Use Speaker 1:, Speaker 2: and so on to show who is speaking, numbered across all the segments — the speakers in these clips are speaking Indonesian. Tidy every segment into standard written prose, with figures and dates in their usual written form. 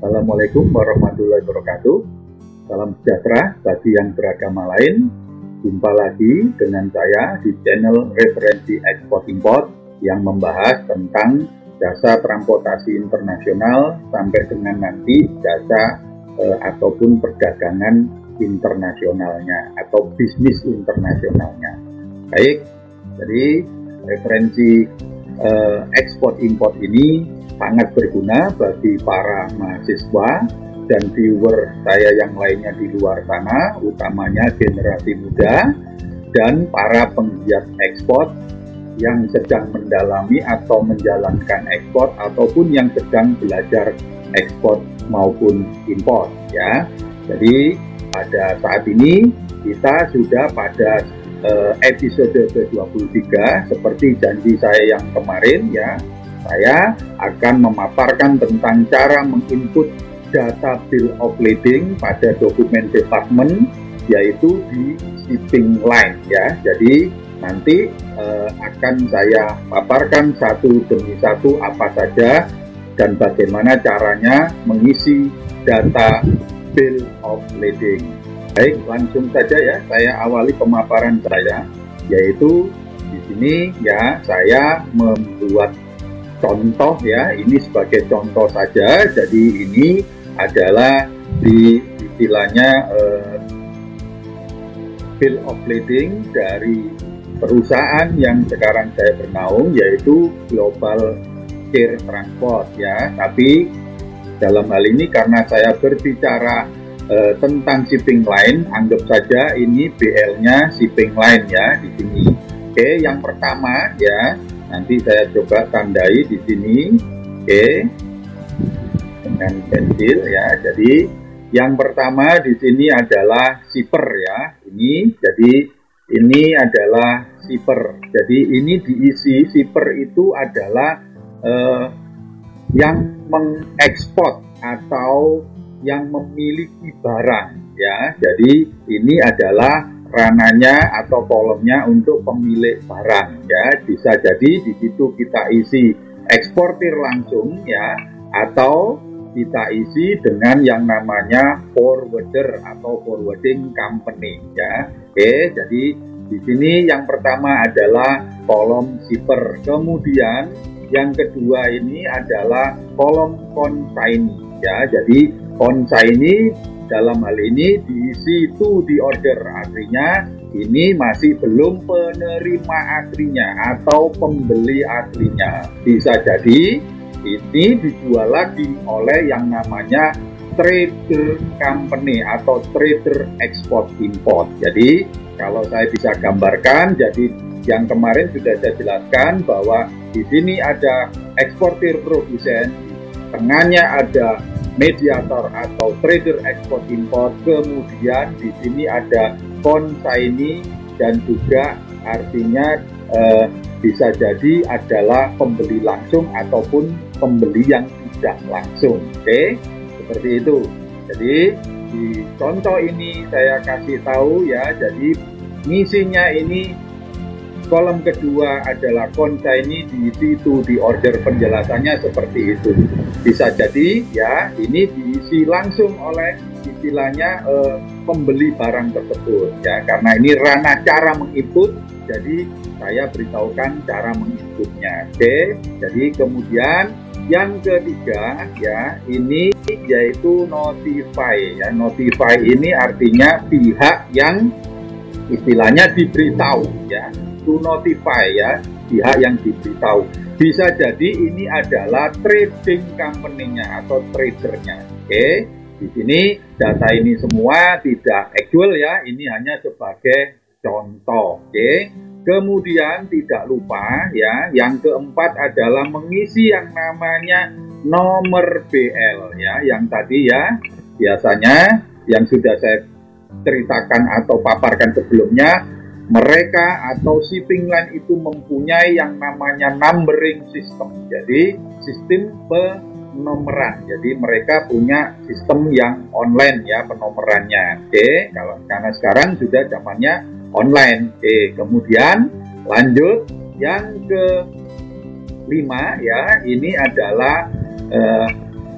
Speaker 1: Assalamualaikum warahmatullahi wabarakatuh. Salam sejahtera bagi yang beragama lain. Jumpa lagi dengan saya di channel Referensi Ekspor Import yang membahas tentang jasa transportasi internasional sampai dengan nanti jasa ataupun perdagangan internasionalnya atau bisnis internasionalnya. Baik, jadi referensi ekspor import ini sangat berguna bagi para mahasiswa dan viewer saya yang lainnya di luar sana, utamanya generasi muda dan para penggiat ekspor yang sedang mendalami atau menjalankan ekspor ataupun yang sedang belajar ekspor maupun impor ya. Jadi pada saat ini kita sudah pada episode ke-23 seperti janji saya yang kemarin ya. Saya akan memaparkan tentang cara menginput data bill of lading pada dokumen department yaitu di shipping line ya. Jadi nanti akan saya paparkan satu demi satu apa saja dan bagaimana caranya mengisi data bill of lading. Baik, langsung saja ya, saya awali pemaparan saya, yaitu di sini ya saya membuat contoh ya, ini sebagai contoh saja. Jadi ini adalah di istilahnya bill of lading dari perusahaan yang sekarang saya bernaung, yaitu Global Air Transport ya. Tapi dalam hal ini karena saya berbicara tentang shipping line, anggap saja ini BL-nya shipping line ya di sini. Oke, yang pertama ya, nanti saya coba tandai di sini. Oke, dengan pensil ya. Jadi yang pertama di sini adalah shipper ya. Ini adalah shipper. Jadi ini diisi, shipper itu adalah yang mengekspor atau yang memiliki barang ya. Jadi ini adalah rananya atau kolomnya untuk pemilik barang ya. Bisa jadi di situ kita isi eksportir langsung ya, atau kita isi dengan yang namanya forwarder atau forwarding company ya. Oke, jadi di sini yang pertama adalah kolom shipper. Kemudian yang kedua ini adalah kolom consignee ya. Jadi consignee dalam hal ini diisi to the order, artinya ini masih belum penerima aslinya atau pembeli aslinya. Bisa jadi ini dijual lagi oleh yang namanya trader company atau trader export import. Jadi kalau saya bisa gambarkan, jadi yang kemarin sudah saya jelaskan bahwa di sini ada eksportir produsen, tengahnya ada mediator atau trader ekspor impor, kemudian di sini ada consignee dan juga artinya bisa jadi adalah pembeli langsung ataupun pembeli yang tidak langsung. Oke, seperti itu. Jadi di contoh ini saya kasih tahu ya, jadi ngisinya ini kolom kedua adalah consignee, diisi to the order, penjelasannya seperti itu. Bisa jadi ya ini diisi langsung oleh istilahnya pembeli barang tersebut ya, karena ini ranah cara menginput, jadi saya beritahukan cara menginputnya. Oke, jadi kemudian yang ketiga ya, ini yaitu notify ya. Notify ini artinya pihak yang istilahnya diberitahu ya, to notify ya, pihak yang diberitahu. Bisa jadi ini adalah trading company-nya atau tradernya. Oke, di sini data ini semua tidak actual ya, ini hanya sebagai contoh. Oke, kemudian tidak lupa ya, yang keempat adalah mengisi yang namanya nomor BL ya, yang tadi ya biasanya yang sudah saya ceritakan atau paparkan sebelumnya, mereka atau shipping line itu mempunyai yang namanya numbering system. Jadi sistem penomeran. Jadi mereka punya sistem yang online ya penomerannya. Oke, kalau karena sekarang sudah zamannya online. Oke, kemudian lanjut yang ke 5 ya, ini adalah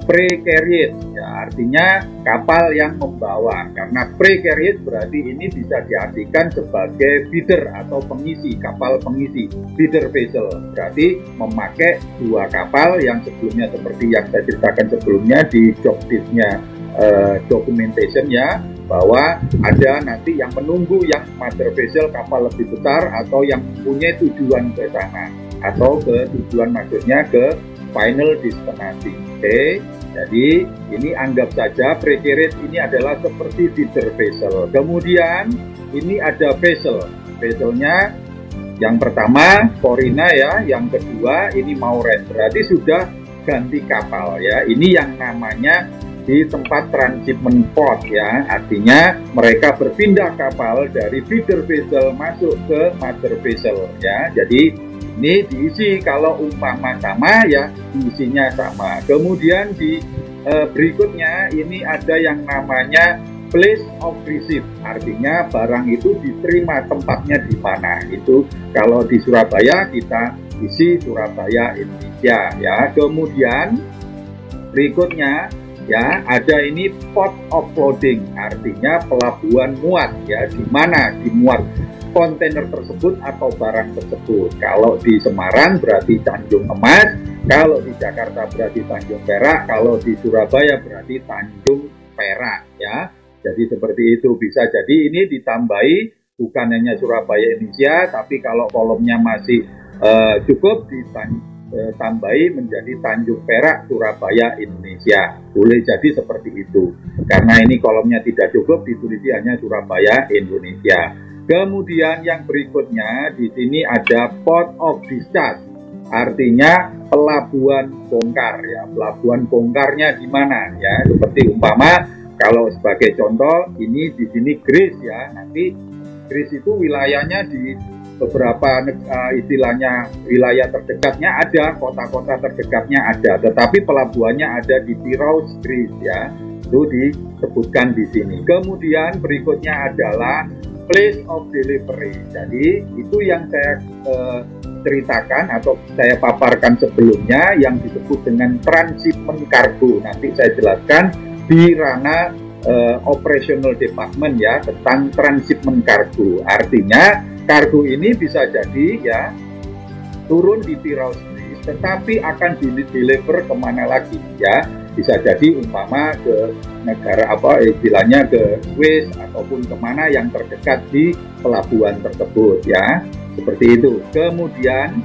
Speaker 1: pre-carriage, ya, artinya kapal yang membawa. Karena pre-carriage berarti ini bisa diartikan sebagai feeder atau pengisi, kapal pengisi, feeder vessel. Berarti memakai dua kapal yang sebelumnya seperti yang saya ceritakan sebelumnya di job disk-nya documentation ya, bahwa ada nanti yang menunggu yang mother vessel kapal lebih besar atau yang punya tujuan ke sana atau ke tujuan maksudnya ke final destinasi. Oke, jadi ini anggap saja pre-carriage ini adalah seperti feeder vessel. Kemudian ini ada vesselnya yang pertama Corina ya, yang kedua ini Mauret, berarti sudah ganti kapal ya. Ini yang namanya di tempat transshipment port ya, artinya mereka berpindah kapal dari feeder vessel masuk ke mother vessel ya. Jadi ini diisi kalau umpama sama ya, diisinya sama. Kemudian di berikutnya ini ada yang namanya place of receipt, artinya barang itu diterima tempatnya di mana. Itu kalau di Surabaya kita isi Surabaya Indonesia ya. Kemudian berikutnya ya, ada ini port of loading, artinya pelabuhan muat ya, di mana dimuat kontainer tersebut atau barang tersebut. Kalau di Semarang berarti Tanjung Emas, kalau di Jakarta berarti Tanjung Perak, kalau di Surabaya berarti Tanjung Perak ya. Jadi seperti itu, bisa jadi ini ditambahi bukan hanya Surabaya Indonesia, tapi kalau kolomnya masih cukup tambahi menjadi Tanjung Perak Surabaya Indonesia, boleh jadi seperti itu. Karena ini kolomnya tidak cukup, ditulis hanya Surabaya Indonesia. Kemudian yang berikutnya di sini ada port of discharge, artinya pelabuhan bongkar ya. Pelabuhan bongkarnya di mana ya? Seperti umpama kalau sebagai contoh ini di sini Greece ya. Nanti Greece itu wilayahnya di beberapa istilahnya wilayah terdekatnya ada, kota-kota terdekatnya ada, tetapi pelabuhannya ada di Piraeus, Greece ya, itu disebutkan di sini. Kemudian berikutnya adalah place of delivery. Jadi itu yang saya ceritakan atau saya paparkan sebelumnya yang disebut dengan transshipment cargo. Nanti saya jelaskan di ranah operational department ya, tentang transshipment cargo. Artinya kargo ini bisa jadi ya turun di Piraeus, tetapi akan di-deliver kemana lagi ya. Bisa jadi umpama ke negara apa istilahnya ke Swiss ataupun kemana yang terdekat di pelabuhan tersebut ya. Seperti itu. Kemudian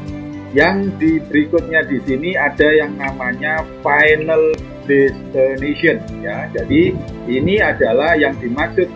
Speaker 1: yang di berikutnya di sini ada yang namanya final destination ya. Jadi ini adalah yang dimaksud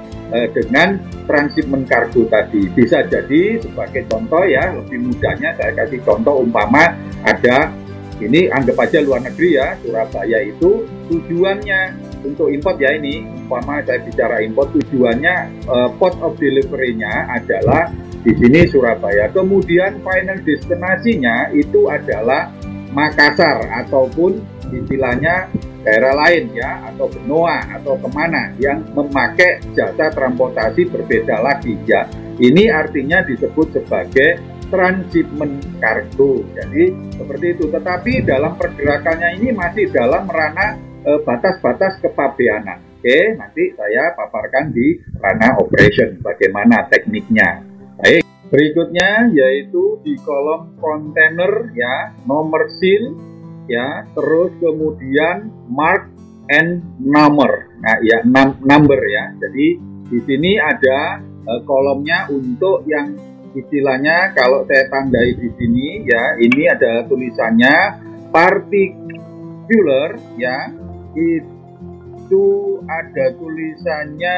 Speaker 1: dengan transshipment cargo tadi. Bisa jadi sebagai contoh ya, lebih mudahnya saya kasih contoh umpama ada ini, anggap aja luar negeri ya, Surabaya itu tujuannya untuk import ya, ini umpama saya bicara import, tujuannya port of delivery-nya adalah di sini Surabaya, kemudian final destinasinya itu adalah Makassar ataupun istilahnya daerah lain ya, atau Benoa atau kemana yang memakai jasa transportasi berbeda lagi ya. Ini artinya disebut sebagai transshipment cargo. Jadi seperti itu. Tetapi dalam pergerakannya ini masih dalam ranah batas-batas kepabeanan. Oke, nanti saya paparkan di ranah operation bagaimana tekniknya. Baik, berikutnya yaitu di kolom kontainer ya, nomor seal ya, terus kemudian mark and number. Nah, ya number ya. Jadi di sini ada kolomnya untuk yang istilahnya kalau saya tandai di sini ya, ini ada tulisannya particular ya. Itu ada tulisannya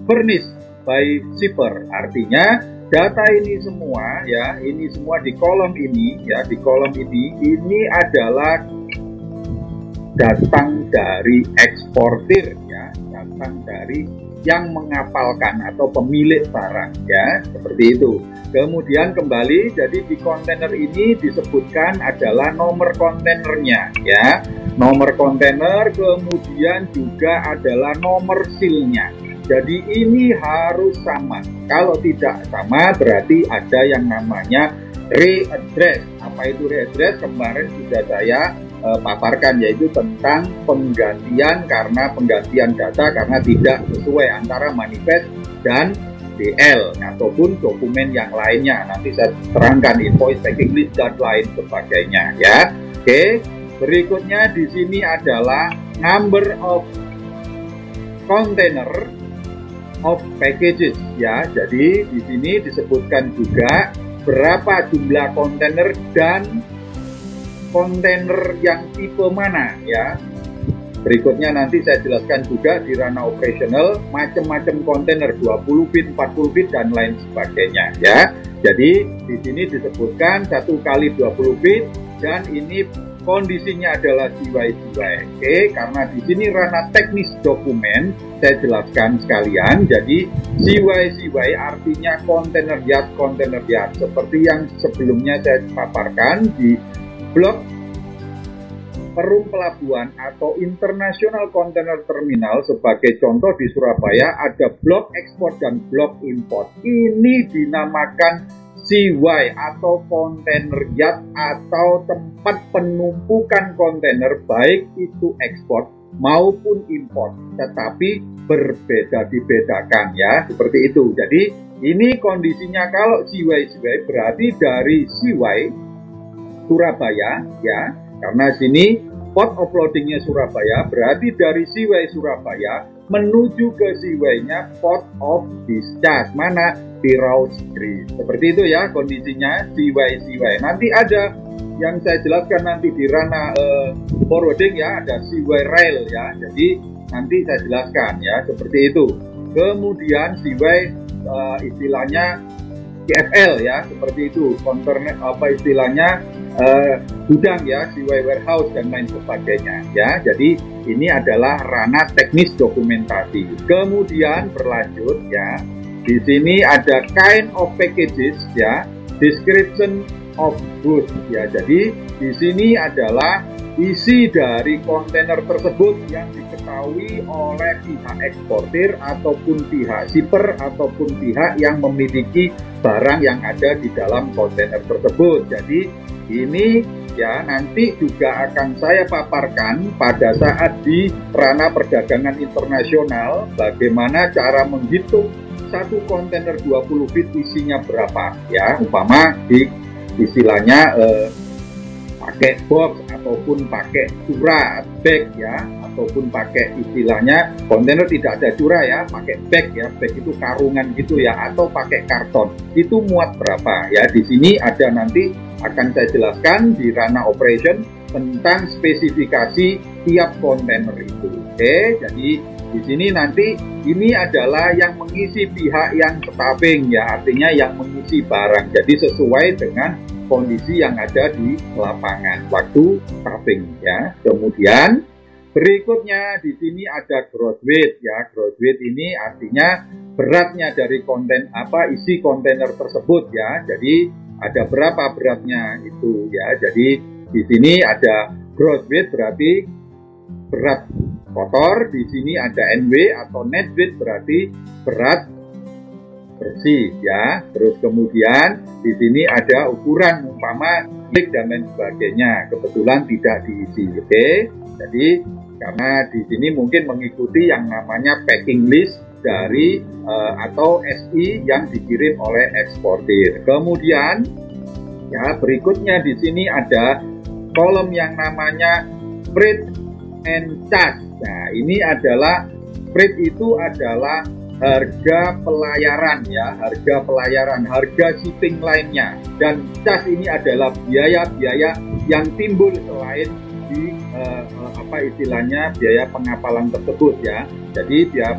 Speaker 1: furnished by shipper. Artinya data ini semua ya, ini semua di kolom ini ya, di kolom ini adalah datang dari eksportir ya, datang dari yang mengapalkan atau pemilik barang ya, seperti itu. Kemudian kembali, jadi di kontainer ini disebutkan adalah nomor kontainernya ya, nomor kontainer, kemudian juga adalah nomor silnya. Jadi ini harus sama. Kalau tidak sama berarti ada yang namanya readdress. Apa itu readdress? Kemarin sudah saya paparkan, yaitu tentang penggantian data karena tidak sesuai antara manifest dan DL ataupun dokumen yang lainnya. Nanti saya terangkan invoice, packing list dan lain sebagainya ya. Oke, berikutnya di sini adalah number of container of packages ya. Jadi di sini disebutkan juga berapa jumlah kontainer dan kontainer yang tipe mana ya. Berikutnya nanti saya jelaskan juga di ranah operational macam-macam kontainer 20 feet, 40 feet dan lain sebagainya ya. Jadi di sini disebutkan 1 kali 20 feet dan ini kondisinya adalah CY. Oke, karena di sini ranah teknis dokumen saya jelaskan sekalian. Jadi CY artinya container yard seperti yang sebelumnya saya paparkan di blok perum pelabuhan atau International Container Terminal. Sebagai contoh di Surabaya ada blok ekspor dan blok import. Ini dinamakan CY atau container yard atau tempat penumpukan kontainer baik itu ekspor maupun import, tetapi dibedakan ya, seperti itu. Jadi ini kondisinya kalau CY berarti dari CY Surabaya ya, karena sini port of loadingnya Surabaya, berarti dari CY Surabaya menuju ke CY-nya port of discharge mana? Pirausri. Seperti itu ya kondisinya CY. Nanti ada yang saya jelaskan nanti di ranah forwarding ya, ada CY rail ya. Jadi nanti saya jelaskan ya, seperti itu. Kemudian CY istilahnya CFL ya, seperti itu. Kontainer istilahnya gudang ya, CY warehouse dan lain sebagainya ya. Jadi ini adalah ranah teknis dokumentasi. Kemudian berlanjut ya. Di sini ada kind of packages ya, description of goods ya. Jadi di sini adalah isi dari kontainer tersebut yang diketahui oleh pihak eksportir ataupun pihak shipper ataupun pihak yang memiliki barang yang ada di dalam kontainer tersebut. Jadi ini ya nanti juga akan saya paparkan pada saat di ranah perdagangan internasional bagaimana cara menghitung satu kontainer 20 feet isinya berapa ya, umpama di istilahnya pakai box ataupun pakai curah bag ya, ataupun pakai istilahnya kontainer tidak ada curah ya, pakai bag ya, bag itu karungan gitu ya, atau pakai karton itu muat berapa ya. Di sini ada nanti akan saya jelaskan di ranah operation tentang spesifikasi tiap kontainer itu. Oke, jadi di sini nanti ini adalah yang mengisi pihak yang staffing ya, artinya yang mengisi barang. Jadi sesuai dengan kondisi yang ada di lapangan waktu staffing ya. Kemudian berikutnya di sini ada gross weight ya. Gross weight ini artinya beratnya dari isi kontainer tersebut ya. Jadi ada berapa beratnya itu ya. Jadi di sini ada gross weight berarti berat kotor, di sini ada NW atau net weight berarti berat bersih ya. Terus kemudian di sini ada ukuran umpama dan lain sebagainya, kebetulan tidak diisi. Oke. Jadi karena di sini mungkin mengikuti yang namanya packing list dari atau SI yang dikirim oleh eksportir. Kemudian ya berikutnya di sini ada kolom yang namanya freight and charge. Nah, ini adalah freight itu adalah harga pelayaran ya, harga shipping lainnya, dan charge ini adalah biaya-biaya yang timbul selain di istilahnya biaya pengapalan tersebut ya. Jadi biaya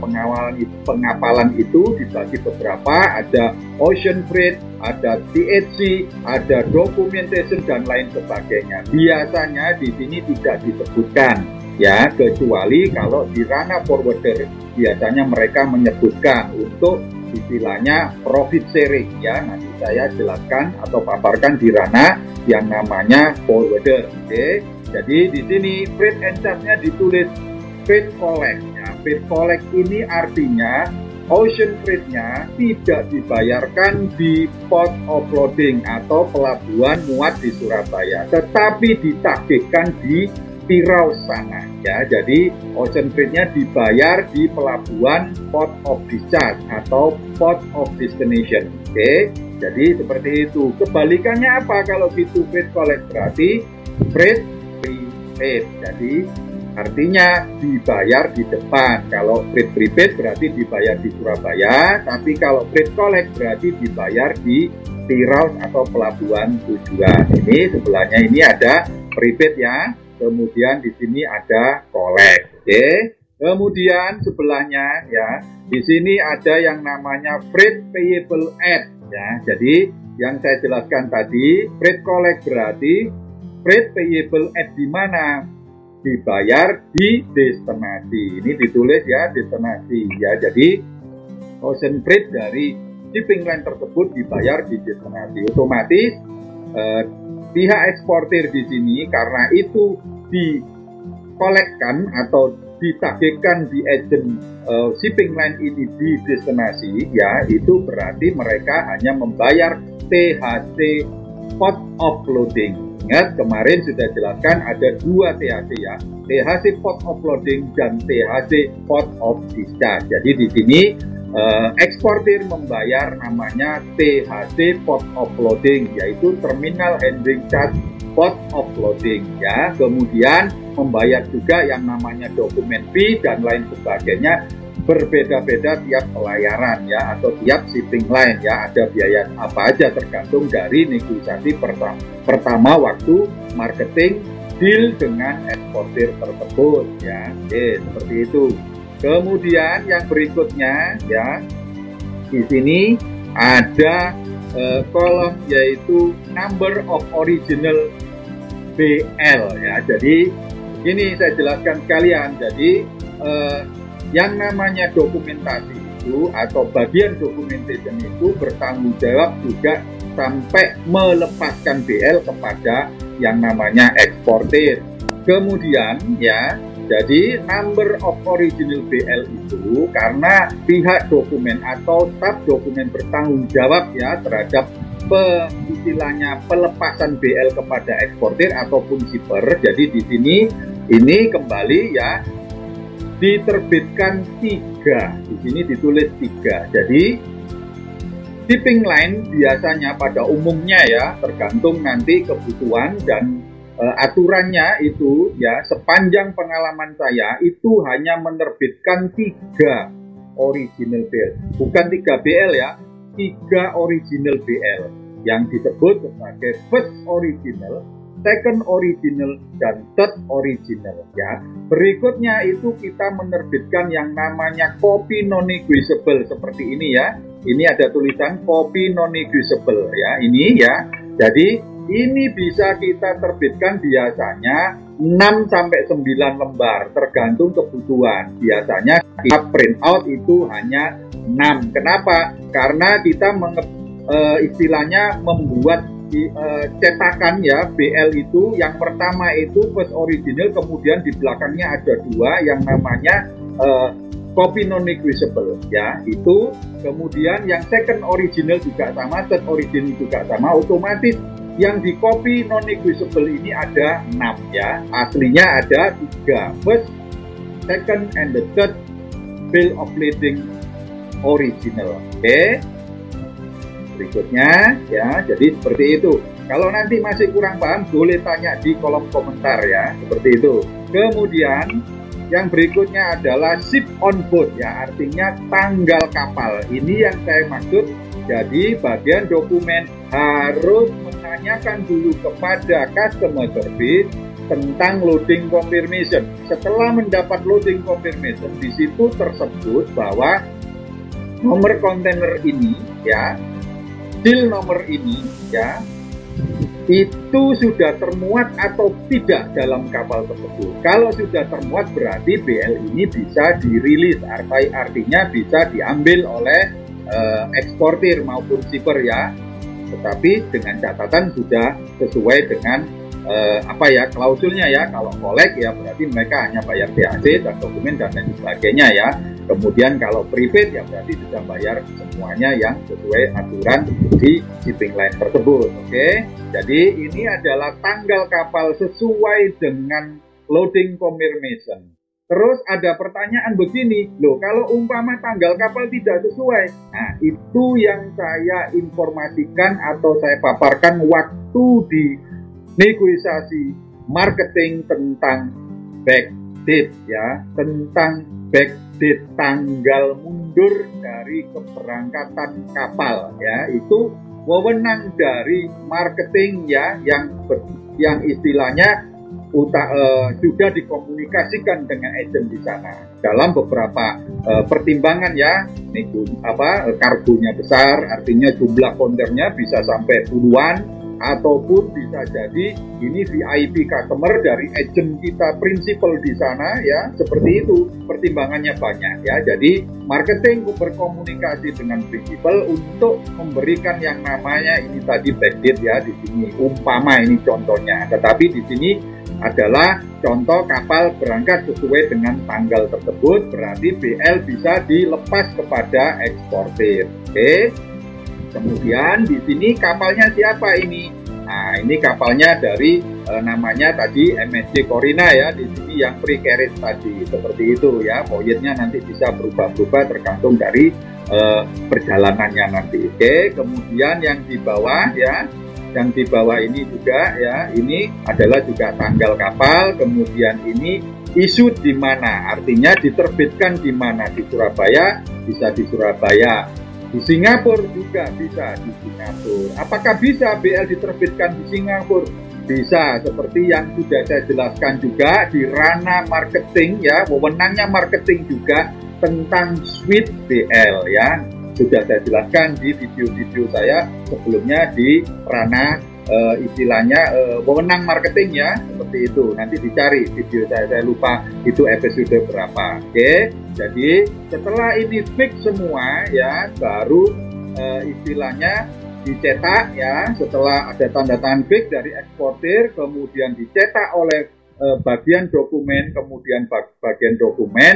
Speaker 1: pengapalan itu dibagi beberapa, ada ocean freight, ada THC, ada documentation dan lain sebagainya. Biasanya di sini tidak disebutkan ya, kecuali kalau di ranah forwarder biasanya mereka menyebutkan untuk istilahnya profit sharing ya. Nanti saya jelaskan atau paparkan di ranah yang namanya forwarder. Oke. Jadi di sini freight and charge-nya ditulis freight collect ya. Freight collect ini artinya ocean freight-nya tidak dibayarkan di port of loading atau pelabuhan muat di Surabaya, tetapi ditagihkan di Tirau sana ya. Jadi ocean freight-nya dibayar di pelabuhan port of discharge atau port of destination. Oke, jadi seperti itu. Kebalikannya apa kalau gitu? Freight collect berarti freight prepaid. Jadi artinya dibayar di depan. Kalau freight prepaid berarti dibayar di Surabaya, tapi kalau freight collect berarti dibayar di Tirau atau pelabuhan tujuan. Ini sebelahnya ini ada prepaid ya. Kemudian di sini ada collect, oke. Kemudian sebelahnya ya, di sini ada yang namanya freight payable at ya. Jadi yang saya jelaskan tadi, freight collect berarti freight payable at di mana? Dibayar di destinasi. Ini ditulis ya, destinasi ya. Jadi ocean freight dari shipping line tersebut dibayar di destinasi. Otomatis pihak eksportir di sini karena itu dikolekkan atau ditagihkan di agent shipping line ini di destinasi ya, itu berarti mereka hanya membayar THC port of loading. Ingat kemarin sudah jelaskan ada dua THC ya, THC port of loading dan THC port of discharge. Jadi di sini eksportir membayar namanya THC port of loading, yaitu terminal handling charge port of loading ya. Kemudian membayar juga yang namanya dokumen fee dan lain sebagainya, berbeda-beda tiap pelayaran ya, atau tiap shipping line ya, ada biaya apa aja tergantung dari negosiasi pertama waktu marketing deal dengan eksportir tersebut ya. Oke, seperti itu. Kemudian yang berikutnya ya, di sini ada kolom yaitu number of original BL ya. Jadi ini saya jelaskan sekalian. Jadi yang namanya dokumentasi itu atau bagian documentation itu bertanggung jawab juga sampai melepaskan BL kepada yang namanya eksportir. Kemudian ya, jadi number of original BL itu karena pihak dokumen atau staf dokumen bertanggung jawab ya terhadap istilahnya pelepasan BL kepada eksportir ataupun shipper. Jadi di sini ini kembali ya diterbitkan 3. Di sini ditulis 3. Jadi shipping line biasanya pada umumnya ya, tergantung nanti kebutuhan dan aturannya itu ya, sepanjang pengalaman saya itu hanya menerbitkan 3 original BL, bukan 3 BL ya, 3 original BL yang disebut sebagai first original, second original, dan third original ya. Berikutnya itu kita menerbitkan yang namanya copy non-negotiable seperti ini ya. Ini ada tulisan copy non-negotiable ya, ini ya. Jadi ini bisa kita terbitkan biasanya 6-9 lembar tergantung kebutuhan. Biasanya kita print out itu hanya 6. Kenapa? Karena kita istilahnya membuat cetakan ya BL itu. Yang pertama itu first original, kemudian di belakangnya ada 2 yang namanya copy non-negotiable ya, itu. Kemudian yang second original juga sama, third original juga sama. Otomatis yang di copy non-negotiable ini ada 6 ya, aslinya ada 3, first, second, and the third bill of lading original. Oke, berikutnya ya, jadi seperti itu. Kalau nanti masih kurang paham boleh tanya di kolom komentar ya, seperti itu. Kemudian yang berikutnya adalah ship on board ya, artinya tanggal kapal. Ini yang saya maksud. Jadi bagian dokumen harus menanyakan dulu kepada customer service tentang loading confirmation. Setelah mendapat loading confirmation, di situ tersebut bahwa nomor kontainer ini ya, deal nomor ini ya, itu sudah termuat atau tidak dalam kapal tersebut. Kalau sudah termuat berarti BL ini bisa dirilis, artinya bisa diambil oleh eksportir maupun shipper ya, tetapi dengan catatan sudah sesuai dengan klausulnya ya. Kalau collect ya berarti mereka hanya bayar THC dan dokumen dan lain sebagainya ya. Kemudian kalau private ya berarti sudah bayar semuanya yang sesuai aturan di shipping line tersebut. Oke, jadi ini adalah tanggal kapal sesuai dengan loading confirmation. Terus ada pertanyaan begini, loh kalau umpama tanggal kapal tidak sesuai, nah itu yang saya informasikan atau saya paparkan waktu di negosiasi marketing tentang backdate ya, tentang backdate tanggal mundur dari keberangkatan kapal ya, itu wewenang dari marketing ya, yang istilahnya sudah dikomunikasikan dengan agen di sana dalam beberapa pertimbangan ya, kargonya besar, artinya jumlah konternya bisa sampai puluhan, ataupun bisa jadi ini VIP customer dari agen kita prinsipal di sana ya, seperti itu, pertimbangannya banyak ya. Jadi marketing berkomunikasi dengan prinsipal untuk memberikan yang namanya ini tadi backdate ya, di sini umpama ini contohnya, tetapi di sini adalah contoh kapal berangkat sesuai dengan tanggal tersebut, berarti BL bisa dilepas kepada eksportir. Oke. Kemudian di sini kapalnya siapa ini? Nah, ini kapalnya dari namanya tadi MSC Corina ya, di sini yang pre-carriage tadi, seperti itu ya. Poinnya nanti bisa berubah-ubah tergantung dari perjalanannya nanti. Oke. Kemudian yang di bawah ya, yang di bawah ini juga ya, ini adalah juga tanggal kapal, kemudian ini isu di mana, artinya diterbitkan di mana, di Surabaya, bisa di Surabaya, di Singapura juga bisa di Singapura. Apakah bisa BL diterbitkan di Singapura? Bisa, seperti yang sudah saya jelaskan juga di ranah marketing ya, wewenangnya marketing juga tentang suite BL ya. Sudah saya jelaskan di video-video saya sebelumnya di ranah istilahnya wewenang marketing ya, seperti itu. Nanti dicari video saya lupa itu episode berapa. Oke, jadi setelah ini fix semua ya, baru istilahnya dicetak ya, setelah ada tanda tangan fix dari eksportir, kemudian dicetak oleh bagian dokumen, kemudian bagian dokumen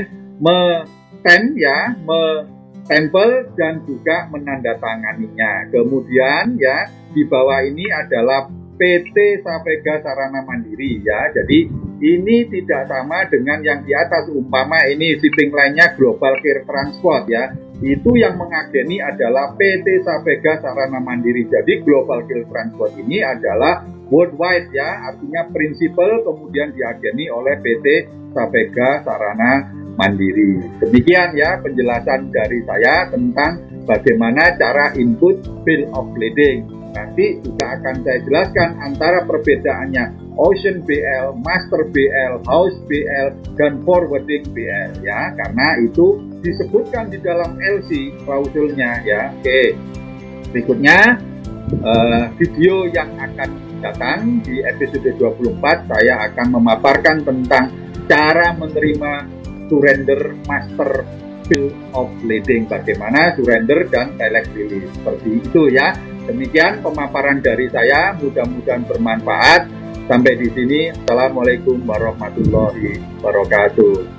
Speaker 1: stempel dan juga menandatanganinya. Kemudian ya di bawah ini adalah PT Sapega Sarana Mandiri ya. Jadi ini tidak sama dengan yang di atas, umpama ini shipping line-nya Global Care Transport ya. Itu yang mengageni adalah PT Sapega Sarana Mandiri. Jadi Global Care Transport ini adalah worldwide ya, artinya prinsipal kemudian diageni oleh PT Sapega Sarana Mandiri. Demikian ya penjelasan dari saya tentang bagaimana cara input bill of lading. Nanti juga akan saya jelaskan antara perbedaannya Ocean BL, Master BL, House BL, dan Forwarding BL ya, karena itu disebutkan di dalam LC klausulnya ya. Oke, berikutnya video yang akan datang di episode 24 saya akan memaparkan tentang cara menerima surrender master bill of lading, bagaimana surrender dan select release, seperti itu ya. Demikian pemaparan dari saya, mudah-mudahan bermanfaat. Sampai di sini, assalamualaikum warahmatullahi wabarakatuh.